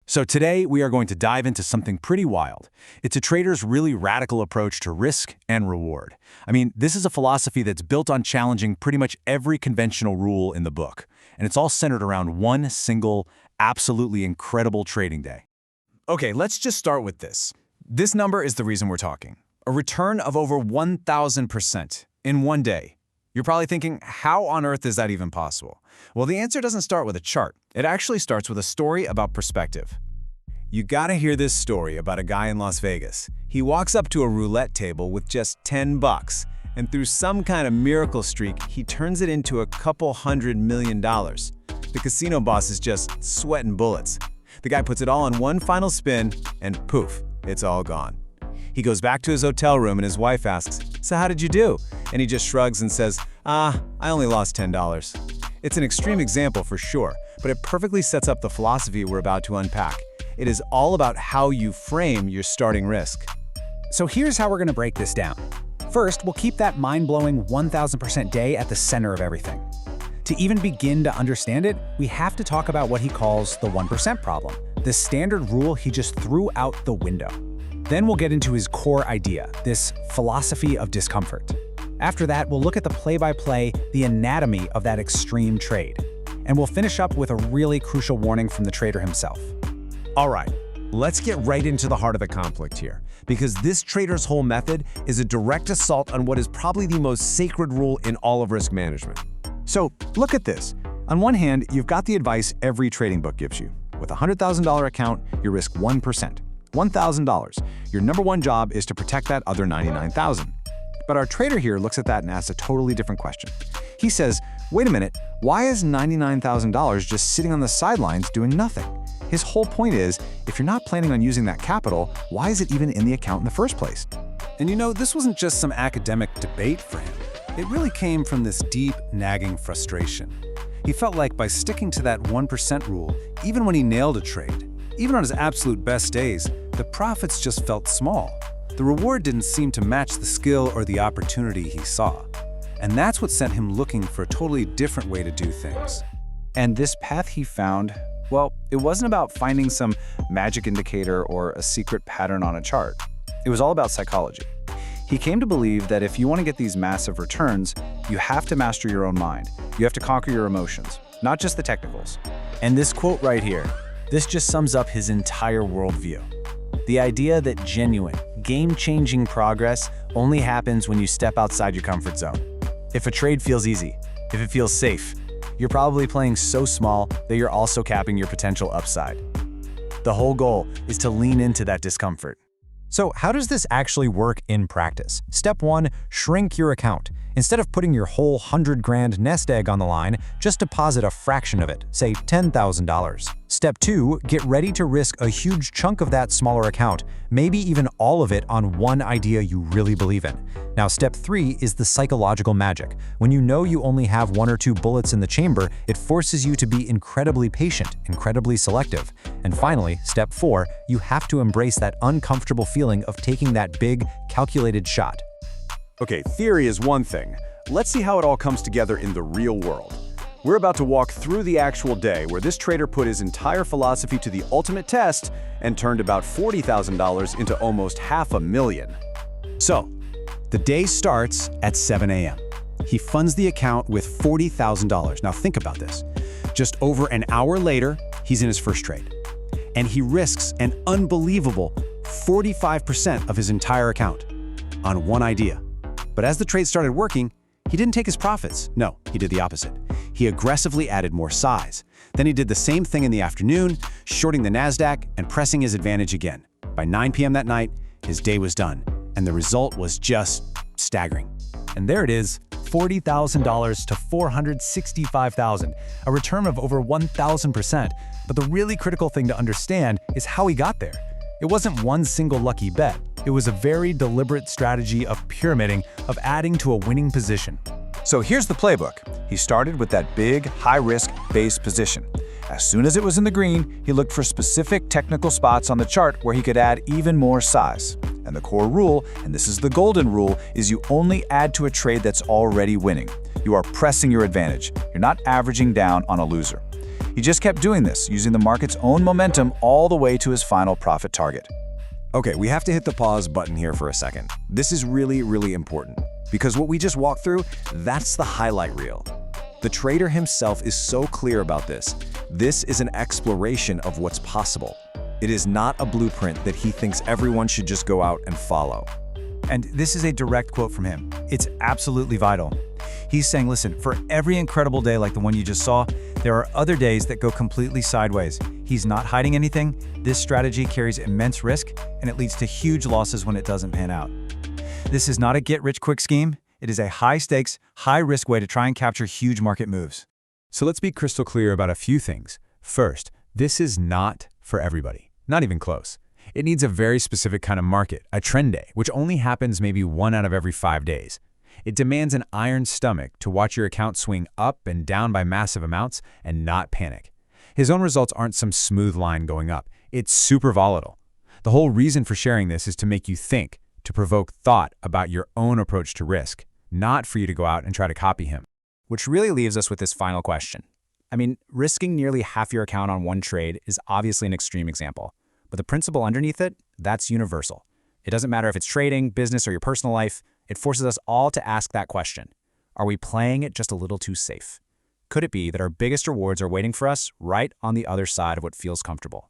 So today we are going to dive into something pretty wild. It's a trader's really radical approach to risk and reward. I mean, this is a philosophy that's built on challenging pretty much every conventional rule in the book. And it's all centered around one single, absolutely incredible trading day. Okay, let's just start with this. This number is the reason we're talking. A return of over 1,000% in one day. You're probably thinking, how on earth is that even possible? Well, the answer doesn't start with a chart. It actually starts with a story about perspective. You gotta hear this story about a guy in Las Vegas. He walks up to a roulette table with just $10, and through some kind of miracle streak, he turns it into a couple $100 million. The casino boss is just sweating bullets. The guy puts it all on one final spin, and poof, it's all gone. He goes back to his hotel room and his wife asks, "So how did you do?" And he just shrugs and says, I only lost $10. It's an extreme example for sure, but it perfectly sets up the philosophy we're about to unpack. It is all about how you frame your starting risk. So here's how we're going to break this down. First, we'll keep that mind-blowing 1,000% day at the center of everything. To even begin to understand it, we have to talk about what he calls the 1% problem, the standard rule he just threw out the window. Then we'll get into his core idea, this philosophy of discomfort. After that, we'll look at the play-by-play, the anatomy of that extreme trade. And we'll finish up with a really crucial warning from the trader himself. All right, let's get right into the heart of the conflict here, because this trader's whole method is a direct assault on what is probably the most sacred rule in all of risk management. So look at this. On one hand, you've got the advice every trading book gives you. With a $100,000 account, you risk 1%. $1,000. Your number one job is to protect that other $99,000. But our trader here looks at that and asks a totally different question. He says, wait a minute, why is $99,000 just sitting on the sidelines doing nothing? His whole point is, if you're not planning on using that capital, why is it even in the account in the first place? And you know, this wasn't just some academic debate for him. It really came from this deep, nagging frustration. He felt like by sticking to that 1% rule, even when he nailed a trade, even on his absolute best days, the profits just felt small. The reward didn't seem to match the skill or the opportunity he saw. And that's what sent him looking for a totally different way to do things. And this path he found, well, it wasn't about finding some magic indicator or a secret pattern on a chart. It was all about psychology. He came to believe that if you want to get these massive returns, you have to master your own mind. You have to conquer your emotions, not just the technicals. And this quote right here, this just sums up his entire worldview. The idea that genuine, game-changing progress only happens when you step outside your comfort zone. If a trade feels easy, if it feels safe, you're probably playing so small that you're also capping your potential upside. The whole goal is to lean into that discomfort. So how does this actually work in practice? Step 1, shrink your account. Instead of putting your whole 100-grand nest egg on the line, just deposit a fraction of it, say $10,000. Step 2, get ready to risk a huge chunk of that smaller account, maybe even all of it on one idea you really believe in. Now, step 3 is the psychological magic. When you know you only have 1 or 2 bullets in the chamber, it forces you to be incredibly patient, incredibly selective. And finally, step 4, you have to embrace that uncomfortable feeling of taking that big, calculated shot. Okay, theory is one thing. Let's see how it all comes together in the real world. We're about to walk through the actual day where this trader put his entire philosophy to the ultimate test and turned about $40,000 into almost $500,000. So, the day starts at 7 a.m. He funds the account with $40,000. Now think about this. Just over an hour later, he's in his first trade. And he risks an unbelievable 45% of his entire account on one idea. But as the trade started working, he didn't take his profits. No, he did the opposite. He aggressively added more size. Then he did the same thing in the afternoon, shorting the NASDAQ and pressing his advantage again. By 9 p.m. that night, his day was done. And the result was just staggering. And there it is, $40,000 to $465,000, a return of over 1,000%. But the really critical thing to understand is how he got there. It wasn't one single lucky bet. It was a very deliberate strategy of pyramiding, of adding to a winning position. So here's the playbook. He started with that big, high-risk base position. As soon as it was in the green, he looked for specific technical spots on the chart where he could add even more size. And the core rule, and this is the golden rule, is you only add to a trade that's already winning. You are pressing your advantage. You're not averaging down on a loser. He just kept doing this, using the market's own momentum all the way to his final profit target. Okay, we have to hit the pause button here for a second. This is really, really important, because what we just walked through, that's the highlight reel. The trader himself is so clear about this. This is an exploration of what's possible. It is not a blueprint that he thinks everyone should just go out and follow. And this is a direct quote from him. It's absolutely vital. He's saying, listen, for every incredible day like the one you just saw, there are other days that go completely sideways. He's not hiding anything. This strategy carries immense risk, and it leads to huge losses when it doesn't pan out. This is not a get-rich-quick scheme. It is a high-stakes, high-risk way to try and capture huge market moves. So let's be crystal clear about a few things. First, this is not for everybody, not even close. It needs a very specific kind of market, a trend day, which only happens maybe 1 out of every 5 days. It demands an iron stomach to watch your account swing up and down by massive amounts and not panic. His own results aren't some smooth line going up. It's super volatile. The whole reason for sharing this is to make you think, to provoke thought about your own approach to risk, not for you to go out and try to copy him. Which really leaves us with this final question. I mean, risking nearly half your account on one trade is obviously an extreme example. But the principle underneath it, that's universal. It doesn't matter if it's trading, business, or your personal life. It forces us all to ask that question. Are we playing it just a little too safe? Could it be that our biggest rewards are waiting for us right on the other side of what feels comfortable?